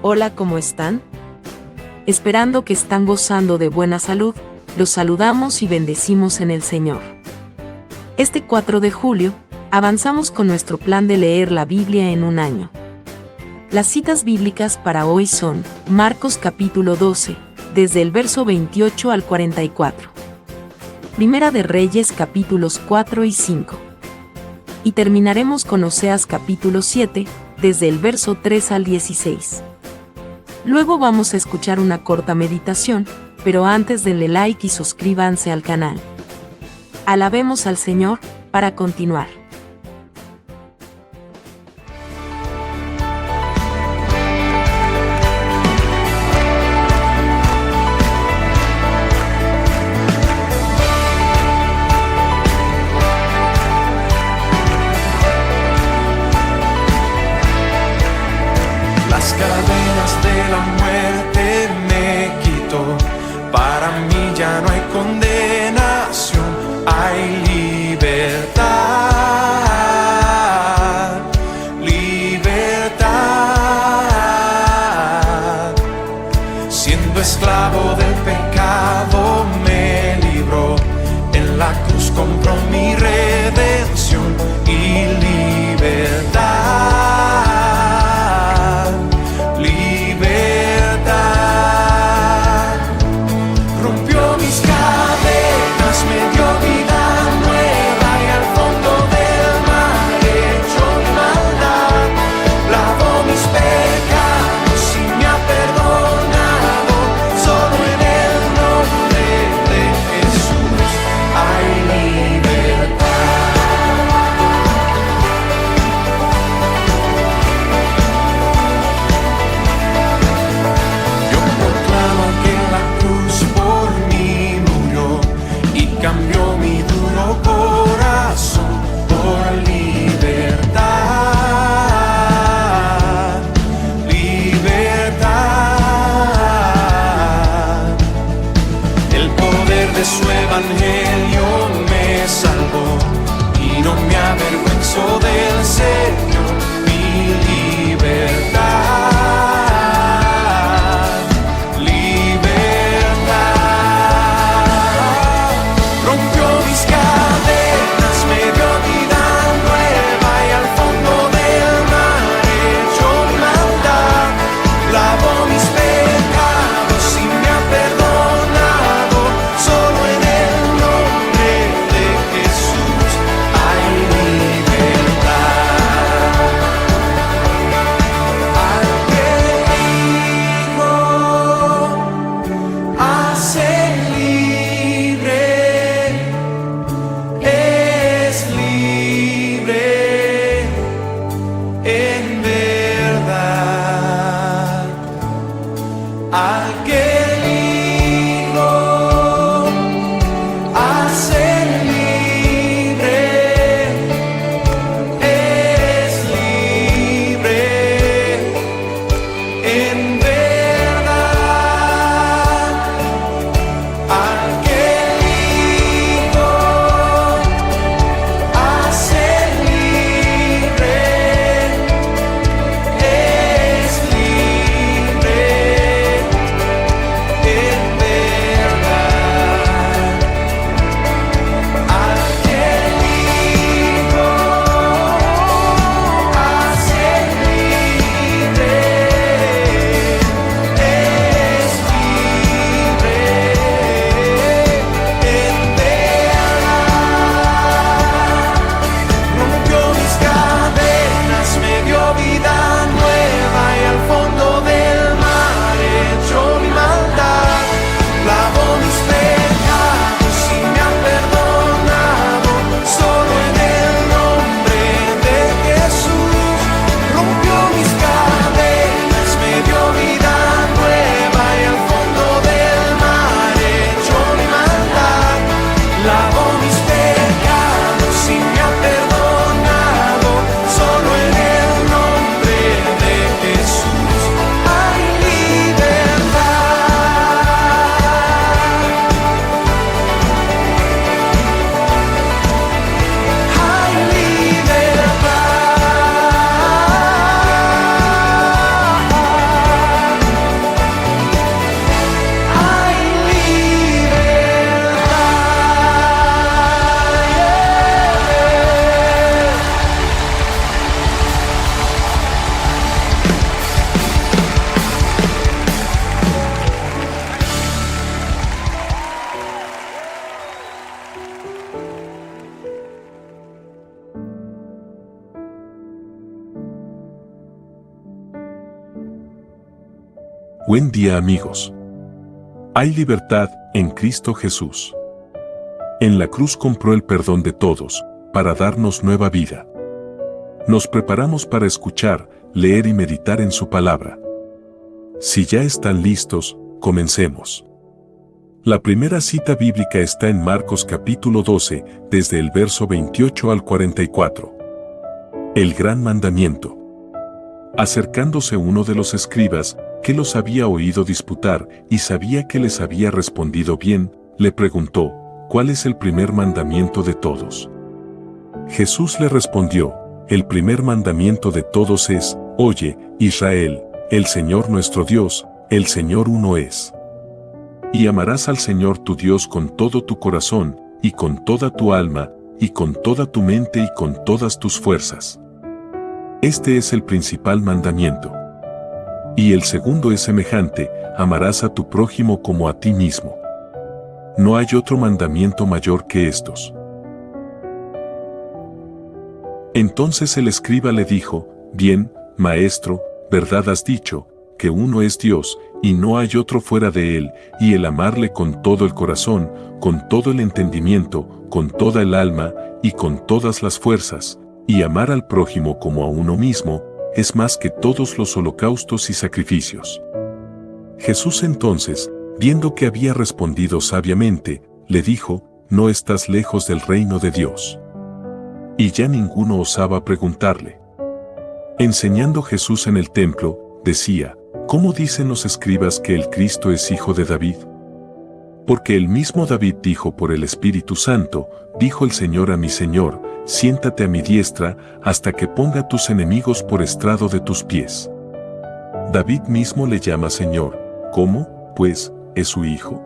Hola, ¿cómo están? Esperando que están gozando de buena salud, los saludamos y bendecimos en el Señor. Este 4 de julio, avanzamos con nuestro plan de leer la Biblia en un año. Las citas bíblicas para hoy son Marcos capítulo 12, desde el verso 28 al 44. Primera de Reyes capítulos 4 y 5. Y terminaremos con Oseas capítulo 7, desde el verso 3 al 16. Luego vamos a escuchar una corta meditación, pero antes denle like y suscríbanse al canal. Alabemos al Señor, para continuar. Las cadenas de la muerte me quitó. Para mí ya no hay condenación, hay libertad, libertad. Siendo esclavo del pecado me libró, en la cruz compró mi redención y libertad. Solo Buen día, amigos. Hay libertad en Cristo Jesús. En la cruz compró el perdón de todos, para darnos nueva vida. Nos preparamos para escuchar, leer y meditar en su palabra. Si ya están listos, comencemos. La primera cita bíblica está en Marcos capítulo 12, desde el verso 28 al 44. El gran mandamiento. Acercándose uno de los escribas, que los había oído disputar y sabía que les había respondido bien, le preguntó, ¿cuál es el primer mandamiento de todos? Jesús le respondió, el primer mandamiento de todos es, oye, Israel, el Señor nuestro Dios, el Señor uno es. Y amarás al Señor tu Dios con todo tu corazón, y con toda tu alma, y con toda tu mente y con todas tus fuerzas. Este es el principal mandamiento. Y el segundo es semejante, amarás a tu prójimo como a ti mismo. No hay otro mandamiento mayor que estos. Entonces el escriba le dijo, bien, maestro, verdad has dicho, que uno es Dios, y no hay otro fuera de él, y el amarle con todo el corazón, con todo el entendimiento, con toda el alma, y con todas las fuerzas, y amar al prójimo como a uno mismo, es más que todos los holocaustos y sacrificios. Jesús entonces, viendo que había respondido sabiamente, le dijo, no estás lejos del reino de Dios. Y ya ninguno osaba preguntarle. Enseñando Jesús en el templo, decía, ¿cómo dicen los escribas que el Cristo es hijo de David? Porque el mismo David dijo por el Espíritu Santo, dijo el Señor a mi Señor, siéntate a mi diestra, hasta que ponga tus enemigos por estrado de tus pies. David mismo le llama Señor, ¿cómo, pues, es su hijo?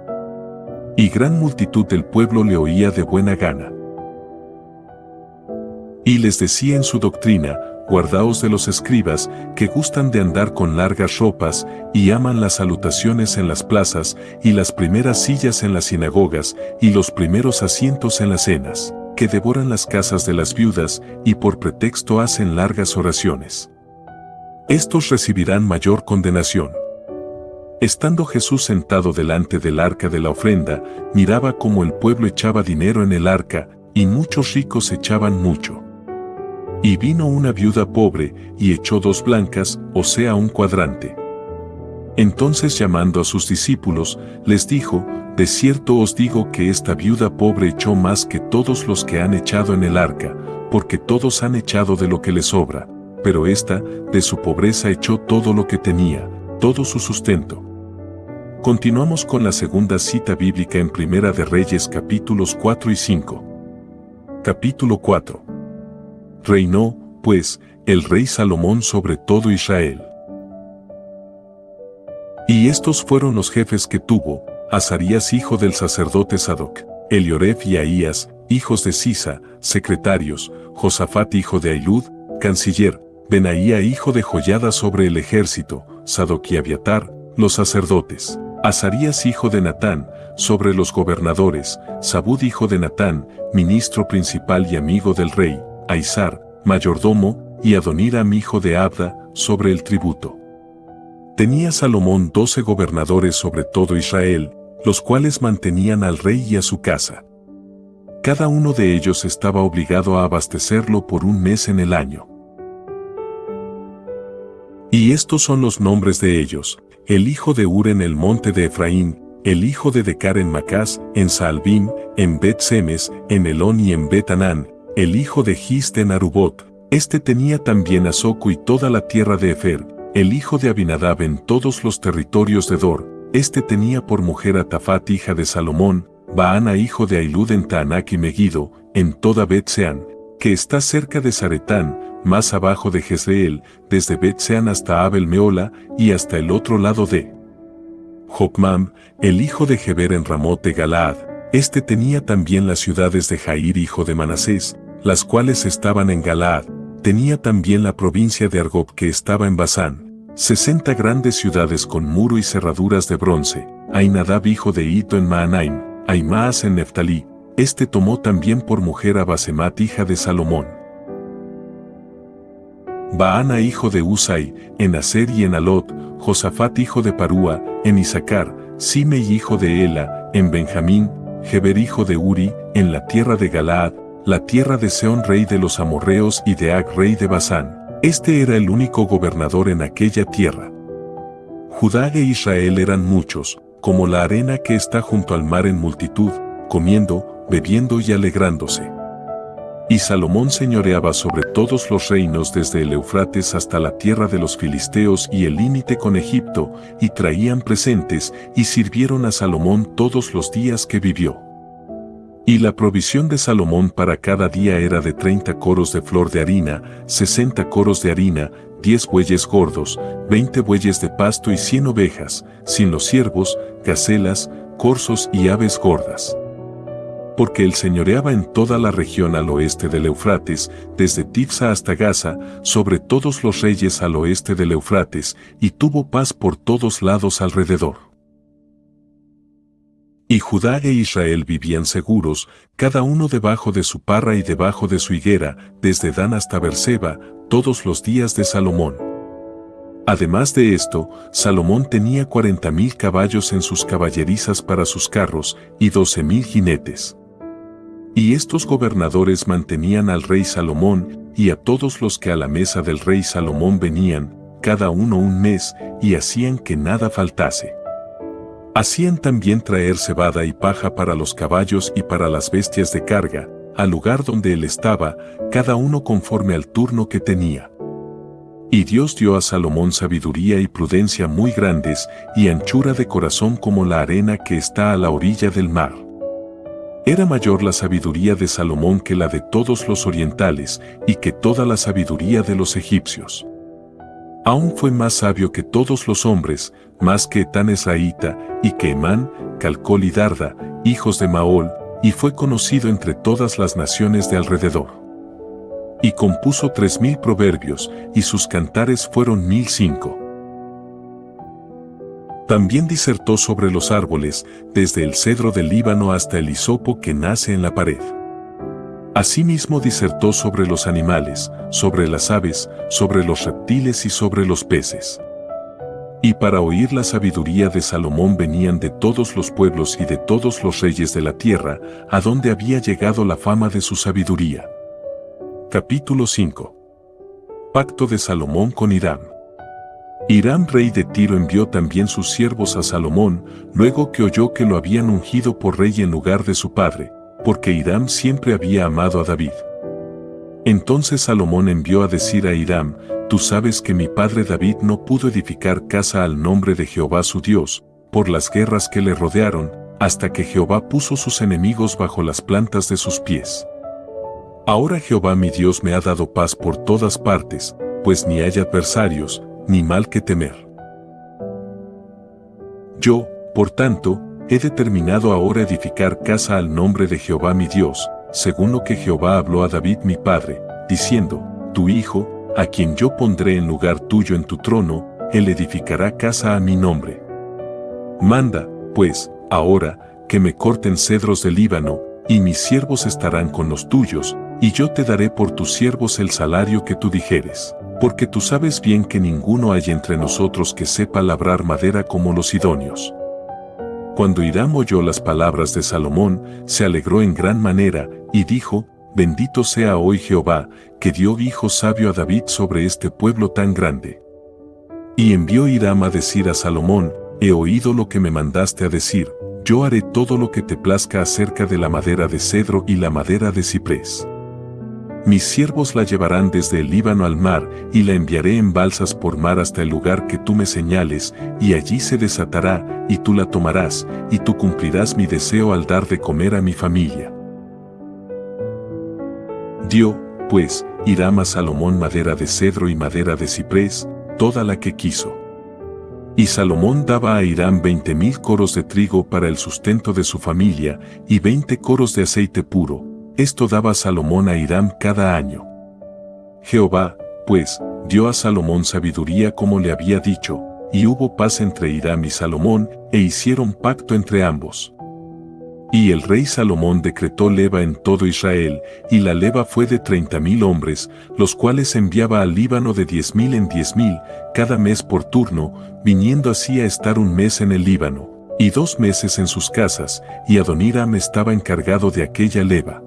Y gran multitud del pueblo le oía de buena gana. Y les decía en su doctrina, guardaos de los escribas, que gustan de andar con largas ropas, y aman las salutaciones en las plazas, y las primeras sillas en las sinagogas, y los primeros asientos en las cenas, que devoran las casas de las viudas, y por pretexto hacen largas oraciones. Estos recibirán mayor condenación. Estando Jesús sentado delante del arca de la ofrenda, miraba cómo el pueblo echaba dinero en el arca, y muchos ricos echaban mucho. Y vino una viuda pobre, y echó 2 blancas, o sea 1 cuadrante. Entonces llamando a sus discípulos, les dijo, de cierto os digo que esta viuda pobre echó más que todos los que han echado en el arca, porque todos han echado de lo que les sobra, pero ésta, de su pobreza echó todo lo que tenía, todo su sustento. Continuamos con la segunda cita bíblica en Primera de Reyes capítulos 4 y 5. Capítulo 4. Reinó, pues, el rey Salomón sobre todo Israel. Y estos fueron los jefes que tuvo, Azarías hijo del sacerdote Sadoc, Elioref y Ahías, hijos de Sisa, secretarios, Josafat hijo de Ahilud, canciller, Benaía hijo de Joiada sobre el ejército, Sadoc y Abiatar, los sacerdotes, Azarías hijo de Natán, sobre los gobernadores, Zabud hijo de Natán, ministro principal y amigo del rey, Aizar, mayordomo, y Adoniram hijo de Abda, sobre el tributo. Tenía Salomón 12 gobernadores sobre todo Israel, los cuales mantenían al rey y a su casa. Cada uno de ellos estaba obligado a abastecerlo por 1 mes en el año. Y estos son los nombres de ellos, el hijo de Ur en el monte de Efraín, el hijo de Decar en Macás, en Saalbim, en Bet-Semes, en Elón y en Bet-Anán, el hijo de Gist en Arubot. Este tenía también a Soco y toda la tierra de Efer, el hijo de Abinadab en todos los territorios de Dor. Este tenía por mujer a Tafat hija de Salomón, Baana hijo de Ahilud en Taanac y Megiddo, en toda Bet-Sean, que está cerca de Zaretán, más abajo de Jezreel, desde Bet-Sean hasta Abel-Meola, y hasta el otro lado de Jocmam, el hijo de Geber en Ramot de Galaad. Este tenía también las ciudades de Jair hijo de Manasés, las cuales estaban en Galaad. Tenía también la provincia de Argob que estaba en Basán, 60 grandes ciudades con muro y cerraduras de bronce, Ainadab hijo de Ito en Maanaim, Aimaas en Neftalí. Este tomó también por mujer a Basemat hija de Salomón. Baana hijo de Usai, en Aser y en Alot, Josafat hijo de Parúa, en Isaacar, Simei hijo de Ela, en Benjamín, Geber hijo de Uri, en la tierra de Galaad, la tierra de Seón rey de los amorreos y de Ag rey de Basán. Este era el único gobernador en aquella tierra. Judá e Israel eran muchos, como la arena que está junto al mar en multitud, comiendo, bebiendo y alegrándose. Y Salomón señoreaba sobre todos los reinos desde el Eufrates hasta la tierra de los filisteos y el límite con Egipto, y traían presentes, y sirvieron a Salomón todos los días que vivió. Y la provisión de Salomón para cada día era de 30 coros de flor de harina, 60 coros de harina, 10 bueyes gordos, 20 bueyes de pasto y 100 ovejas, sin los ciervos, gacelas, corzos y aves gordas. Porque él señoreaba en toda la región al oeste del Eufrates, desde Tifsa hasta Gaza, sobre todos los reyes al oeste del Eufrates, y tuvo paz por todos lados alrededor. Y Judá e Israel vivían seguros, cada uno debajo de su parra y debajo de su higuera, desde Dan hasta Berseba, todos los días de Salomón. Además de esto, Salomón tenía 40,000 caballos en sus caballerizas para sus carros, y 12,000 jinetes. Y estos gobernadores mantenían al rey Salomón, y a todos los que a la mesa del rey Salomón venían, cada uno un mes, y hacían que nada faltase. Hacían también traer cebada y paja para los caballos y para las bestias de carga, al lugar donde él estaba, cada uno conforme al turno que tenía. Y Dios dio a Salomón sabiduría y prudencia muy grandes, y anchura de corazón como la arena que está a la orilla del mar. Era mayor la sabiduría de Salomón que la de todos los orientales, y que toda la sabiduría de los egipcios. Aún fue más sabio que todos los hombres, más que Etán Esraíta, y que Emán, Calcol y Darda, hijos de Maol, y fue conocido entre todas las naciones de alrededor. Y compuso 3,000 proverbios, y sus cantares fueron 1,005. También disertó sobre los árboles, desde el cedro del Líbano hasta el hisopo que nace en la pared. Asimismo disertó sobre los animales, sobre las aves, sobre los reptiles y sobre los peces. Y para oír la sabiduría de Salomón venían de todos los pueblos y de todos los reyes de la tierra, a donde había llegado la fama de su sabiduría. Capítulo 5. Pacto de Salomón con Hiram. Hiram rey de Tiro envió también sus siervos a Salomón, luego que oyó que lo habían ungido por rey en lugar de su padre, porque Hiram siempre había amado a David. Entonces Salomón envió a decir a Hiram: Tú sabes que mi padre David no pudo edificar casa al nombre de Jehová su Dios, por las guerras que le rodearon, hasta que Jehová puso sus enemigos bajo las plantas de sus pies. Ahora Jehová mi Dios me ha dado paz por todas partes, pues ni hay adversarios, ni mal que temer. Yo, por tanto, he determinado ahora edificar casa al nombre de Jehová mi Dios, según lo que Jehová habló a David mi padre, diciendo: Tu hijo, a quien yo pondré en lugar tuyo en tu trono, él edificará casa a mi nombre. Manda, pues, ahora, que me corten cedros del Líbano, y mis siervos estarán con los tuyos, y yo te daré por tus siervos el salario que tú dijeres. Porque tú sabes bien que ninguno hay entre nosotros que sepa labrar madera como los sidonios. Cuando Hiram oyó las palabras de Salomón, se alegró en gran manera, y dijo: Bendito sea hoy Jehová, que dio hijo sabio a David sobre este pueblo tan grande. Y envió Hiram a decir a Salomón: He oído lo que me mandaste a decir, yo haré todo lo que te plazca acerca de la madera de cedro y la madera de ciprés. Mis siervos la llevarán desde el Líbano al mar, y la enviaré en balsas por mar hasta el lugar que tú me señales, y allí se desatará, y tú la tomarás, y tú cumplirás mi deseo al dar de comer a mi familia. Dio, pues, Hiram a Salomón madera de cedro y madera de ciprés, toda la que quiso. Y Salomón daba a Hiram 20,000 coros de trigo para el sustento de su familia, y 20 coros de aceite puro. Esto daba Salomón a Hiram cada año. Jehová, pues, dio a Salomón sabiduría como le había dicho, y hubo paz entre Hiram y Salomón, e hicieron pacto entre ambos. Y el rey Salomón decretó leva en todo Israel, y la leva fue de 30,000 hombres, los cuales enviaba al Líbano de 10,000 en 10,000, cada mes por turno, viniendo así a estar un mes en el Líbano, y 2 meses en sus casas, y Adoniram estaba encargado de aquella leva.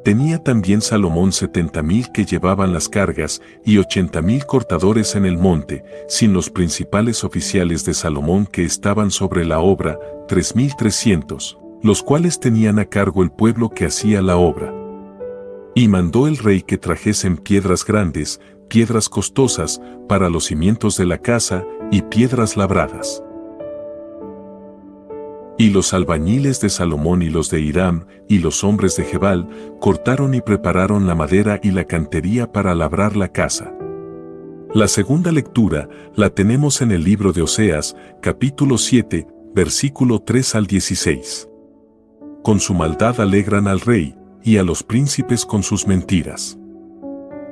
Tenía también Salomón 70,000 que llevaban las cargas, y 80,000 cortadores en el monte, sin los principales oficiales de Salomón que estaban sobre la obra, 3,300. Los cuales tenían a cargo el pueblo que hacía la obra. Y mandó el rey que trajesen piedras grandes, piedras costosas, para los cimientos de la casa, y piedras labradas. Y los albañiles de Salomón y los de Hiram, y los hombres de Gebal, cortaron y prepararon la madera y la cantería para labrar la casa. La segunda lectura la tenemos en el libro de Oseas, capítulo 7, versículo 3 al 16. Con su maldad alegran al rey, y a los príncipes con sus mentiras.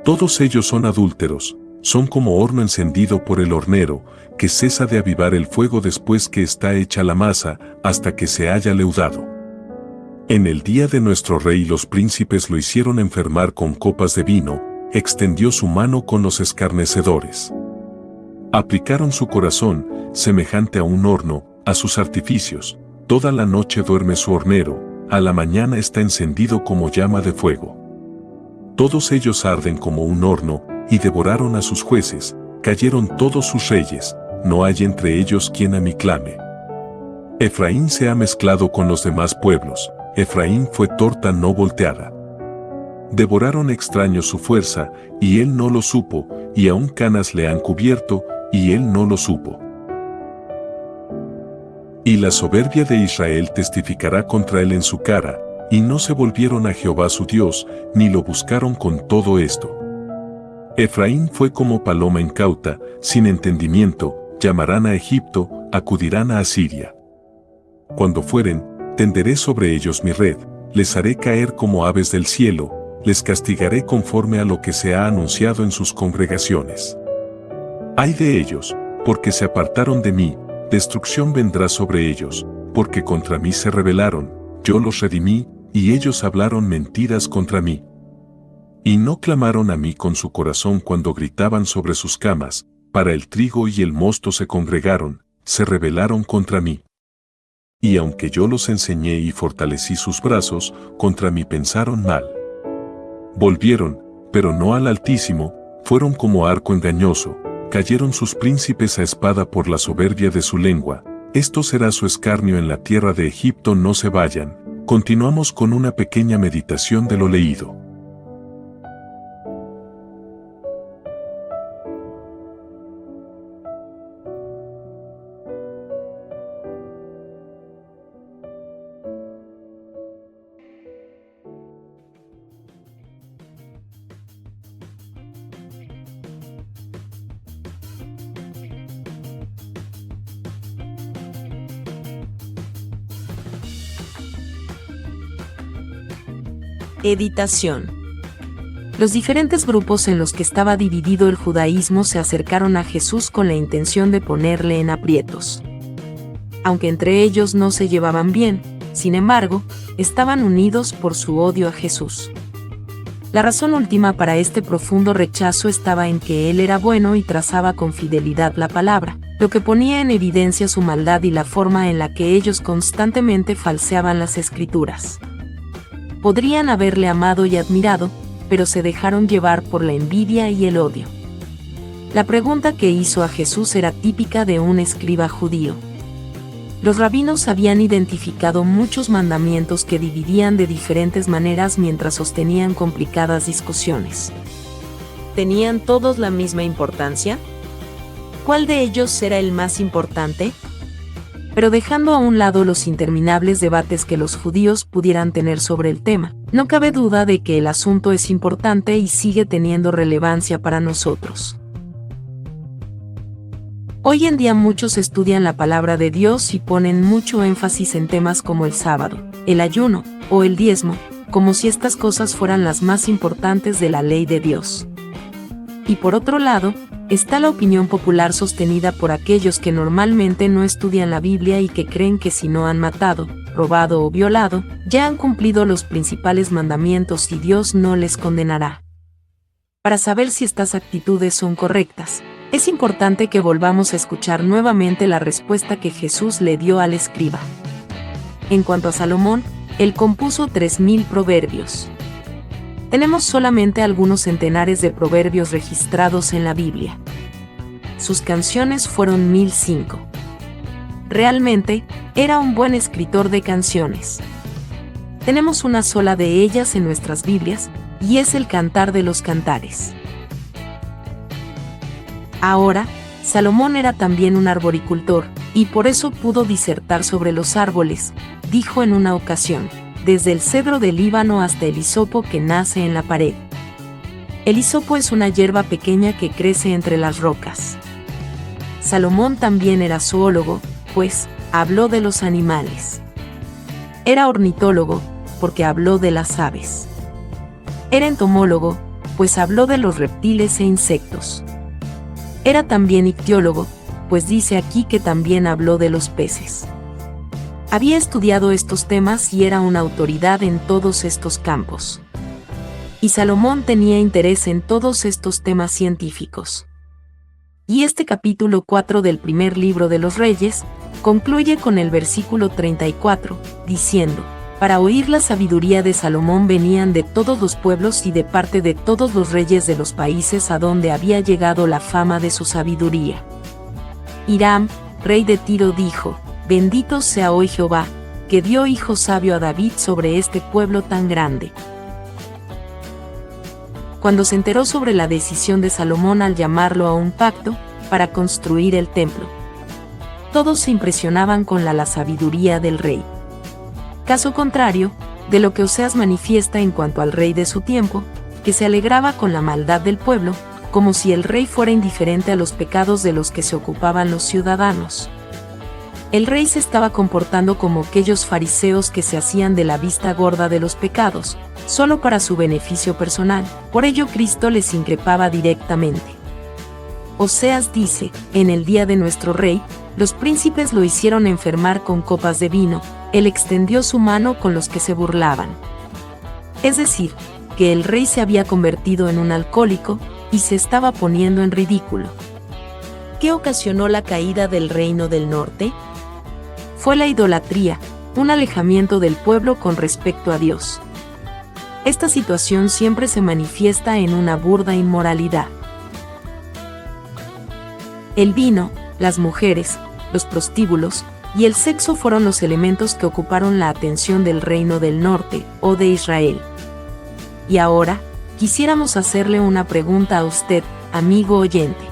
Todos ellos son adúlteros, son como horno encendido por el hornero, que cesa de avivar el fuego después que está hecha la masa, hasta que se haya leudado. En el día de nuestro rey los príncipes lo hicieron enfermar con copas de vino, extendió su mano con los escarnecedores. Aplicaron su corazón, semejante a un horno, a sus artificios. Toda la noche duerme su hornero, a la mañana está encendido como llama de fuego. Todos ellos arden como un horno, y devoraron a sus jueces, cayeron todos sus reyes, no hay entre ellos quien a mí clame. Efraín se ha mezclado con los demás pueblos, Efraín fue torta no volteada. Devoraron extraños su fuerza, y él no lo supo, y aun canas le han cubierto, y él no lo supo. Y la soberbia de Israel testificará contra él en su cara, y no se volvieron a Jehová su Dios, ni lo buscaron con todo esto. Efraín fue como paloma incauta, sin entendimiento, llamarán a Egipto, acudirán a Asiria. Cuando fueren, tenderé sobre ellos mi red, les haré caer como aves del cielo, les castigaré conforme a lo que se ha anunciado en sus congregaciones. Ay de ellos, porque se apartaron de mí, destrucción vendrá sobre ellos, porque contra mí se rebelaron, yo los redimí, y ellos hablaron mentiras contra mí. Y no clamaron a mí con su corazón cuando gritaban sobre sus camas, para el trigo y el mosto se congregaron, se rebelaron contra mí. Y aunque yo los enseñé y fortalecí sus brazos, contra mí pensaron mal. Volvieron, pero no al Altísimo, fueron como arco engañoso, cayeron sus príncipes a espada por la soberbia de su lengua, esto será su escarnio en la tierra de Egipto, no se vayan. Continuamos con una pequeña meditación de lo leído. Editación. Los diferentes grupos en los que estaba dividido el judaísmo se acercaron a Jesús con la intención de ponerle en aprietos. Aunque entre ellos no se llevaban bien, sin embargo, estaban unidos por su odio a Jesús. La razón última para este profundo rechazo estaba en que él era bueno y trazaba con fidelidad la palabra, lo que ponía en evidencia su maldad y la forma en la que ellos constantemente falseaban las escrituras. Podrían haberle amado y admirado, pero se dejaron llevar por la envidia y el odio. La pregunta que hizo a Jesús era típica de un escriba judío. Los rabinos habían identificado muchos mandamientos que dividían de diferentes maneras mientras sostenían complicadas discusiones. ¿Tenían todos la misma importancia? ¿Cuál de ellos era el más importante? Pero dejando a un lado los interminables debates que los judíos pudieran tener sobre el tema, no cabe duda de que el asunto es importante y sigue teniendo relevancia para nosotros. Hoy en día muchos estudian la palabra de Dios y ponen mucho énfasis en temas como el sábado, el ayuno o el diezmo, como si estas cosas fueran las más importantes de la ley de Dios. Y por otro lado, está la opinión popular sostenida por aquellos que normalmente no estudian la Biblia y que creen que si no han matado, robado o violado, ya han cumplido los principales mandamientos y Dios no les condenará. Para saber si estas actitudes son correctas, es importante que volvamos a escuchar nuevamente la respuesta que Jesús le dio al escriba. En cuanto a Salomón, él compuso 3000 proverbios. Tenemos solamente algunos centenares de proverbios registrados en la Biblia. Sus canciones fueron 1005. Realmente, era un buen escritor de canciones. Tenemos una sola de ellas en nuestras Biblias, y es el Cantar de los Cantares. Ahora, Salomón era también un arboricultor, y por eso pudo disertar sobre los árboles. Dijo en una ocasión: desde el cedro del Líbano hasta el hisopo que nace en la pared. El hisopo es una hierba pequeña que crece entre las rocas. Salomón también era zoólogo, pues habló de los animales. Era ornitólogo, porque habló de las aves. Era entomólogo, pues habló de los reptiles e insectos. Era también ictiólogo, pues dice aquí que también habló de los peces. Había estudiado estos temas y era una autoridad en todos estos campos. Y Salomón tenía interés en todos estos temas científicos. Y este capítulo 4 del primer libro de los Reyes concluye con el versículo 34, diciendo: para oír la sabiduría de Salomón venían de todos los pueblos y de parte de todos los reyes de los países a donde había llegado la fama de su sabiduría. Hiram, rey de Tiro, dijo: bendito sea hoy Jehová, que dio hijo sabio a David sobre este pueblo tan grande. Cuando se enteró sobre la decisión de Salomón al llamarlo a un pacto para construir el templo, todos se impresionaban con la sabiduría del rey. Caso contrario de lo que Oseas manifiesta en cuanto al rey de su tiempo, que se alegraba con la maldad del pueblo, como si el rey fuera indiferente a los pecados de los que se ocupaban los ciudadanos. El rey se estaba comportando como aquellos fariseos que se hacían de la vista gorda de los pecados, solo para su beneficio personal. Por ello Cristo les increpaba directamente. Oseas dice: en el día de nuestro rey, los príncipes lo hicieron enfermar con copas de vino, él extendió su mano con los que se burlaban. Es decir, que el rey se había convertido en un alcohólico y se estaba poniendo en ridículo. ¿Qué ocasionó la caída del reino del norte? Fue la idolatría, un alejamiento del pueblo con respecto a Dios. Esta situación siempre se manifiesta en una burda inmoralidad. El vino, las mujeres, los prostíbulos y el sexo fueron los elementos que ocuparon la atención del reino del norte, o de Israel. Y ahora, quisiéramos hacerle una pregunta a usted, amigo oyente.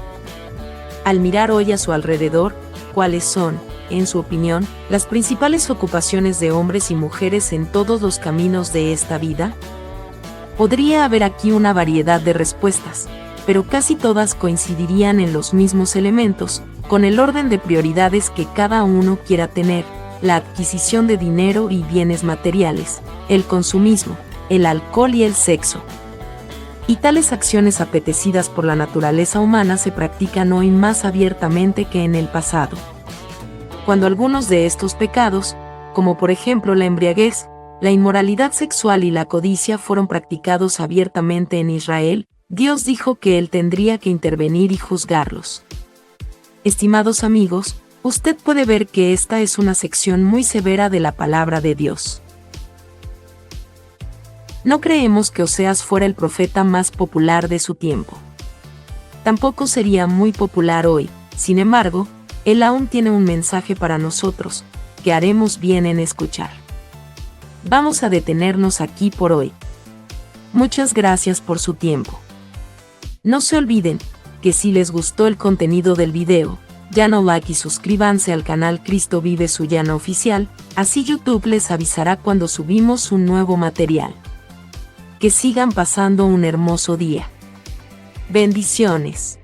Al mirar hoy a su alrededor, ¿cuáles son, en su opinión, las principales ocupaciones de hombres y mujeres en todos los caminos de esta vida? Podría haber aquí una variedad de respuestas, pero casi todas coincidirían en los mismos elementos, con el orden de prioridades que cada uno quiera tener: la adquisición de dinero y bienes materiales, el consumismo, el alcohol y el sexo. Y tales acciones apetecidas por la naturaleza humana se practican hoy más abiertamente que en el pasado. Cuando algunos de estos pecados, como por ejemplo la embriaguez, la inmoralidad sexual y la codicia fueron practicados abiertamente en Israel, Dios dijo que Él tendría que intervenir y juzgarlos. Estimados amigos, usted puede ver que esta es una sección muy severa de la palabra de Dios. No creemos que Oseas fuera el profeta más popular de su tiempo. Tampoco sería muy popular hoy, sin embargo, él aún tiene un mensaje para nosotros, que haremos bien en escuchar. Vamos a detenernos aquí por hoy. Muchas gracias por su tiempo. No se olviden que si les gustó el contenido del video, no like y suscríbanse al canal Cristo Vive Sullana Oficial, así YouTube les avisará cuando subimos un nuevo material. Que sigan pasando un hermoso día. Bendiciones.